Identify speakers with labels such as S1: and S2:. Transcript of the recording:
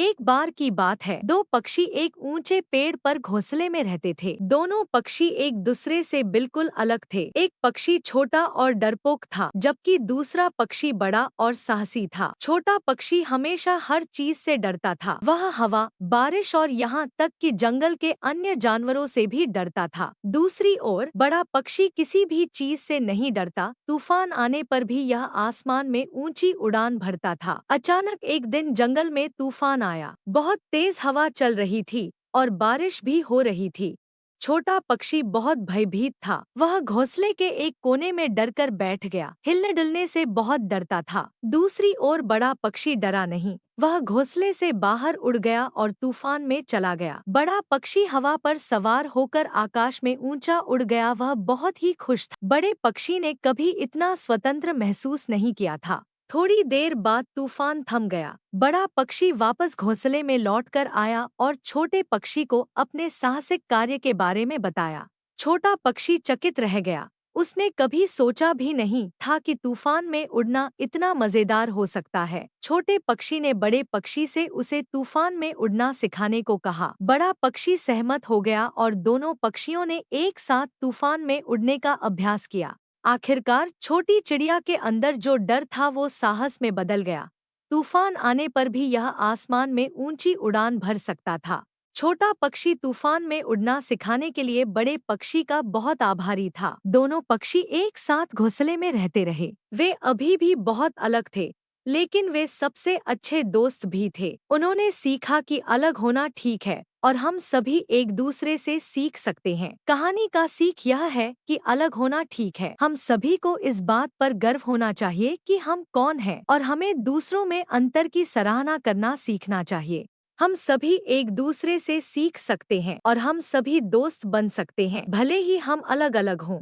S1: एक बार की बात है, दो पक्षी एक ऊंचे पेड़ पर घोंसले में रहते थे। दोनों पक्षी एक दूसरे से बिल्कुल अलग थे। एक पक्षी छोटा और डरपोक था, जबकि दूसरा पक्षी बड़ा और साहसी था। छोटा पक्षी हमेशा हर चीज से डरता था। वह हवा, बारिश और यहाँ तक कि जंगल के अन्य जानवरों से भी डरता था। दूसरी ओर बड़ा पक्षी किसी भी चीज से नहीं डरता। तूफान आने पर भी यह आसमान में ऊंची उड़ान भरता था। अचानक एक दिन जंगल में तूफान आया। बहुत तेज हवा चल रही थी और बारिश भी हो रही थी। छोटा पक्षी बहुत भयभीत था। वह घोंसले के एक कोने में डरकर बैठ गया। हिलने डुलने से बहुत डरता था। दूसरी ओर बड़ा पक्षी डरा नहीं। वह घोंसले से बाहर उड़ गया और तूफान में चला गया। बड़ा पक्षी हवा पर सवार होकर आकाश में ऊंचा उड़ गया। वह बहुत ही खुश था। बड़े पक्षी ने कभी इतना स्वतंत्र महसूस नहीं किया था। थोड़ी देर बाद तूफान थम गया। बड़ा पक्षी वापस घोंसले में लौटकर आया और छोटे पक्षी को अपने साहसिक कार्य के बारे में बताया। छोटा पक्षी चकित रह गया। उसने कभी सोचा भी नहीं था कि तूफान में उड़ना इतना मजेदार हो सकता है। छोटे पक्षी ने बड़े पक्षी से उसे तूफान में उड़ना सिखाने को कहा। बड़ा पक्षी सहमत हो गया और दोनों पक्षियों ने एक साथ तूफान में उड़ने का अभ्यास किया। आखिरकार छोटी चिड़िया के अंदर जो डर था वो साहस में बदल गया। तूफान आने पर भी यह आसमान में ऊंची उड़ान भर सकता था। छोटा पक्षी तूफान में उड़ना सिखाने के लिए बड़े पक्षी का बहुत आभारी था। दोनों पक्षी एक साथ घोंसले में रहते रहे। वे अभी भी बहुत अलग थे, लेकिन वे सबसे अच्छे दोस्त भी थे। उन्होंने सीखा कि अलग होना ठीक है और हम सभी एक दूसरे से सीख सकते हैं। कहानी का सीख यह है कि अलग होना ठीक है। हम सभी को इस बात पर गर्व होना चाहिए कि हम कौन हैं और हमें दूसरों में अंतर की सराहना करना सीखना चाहिए। हम सभी एक दूसरे से सीख सकते हैं और हम सभी दोस्त बन सकते हैं, भले ही हम अलग अलग हों।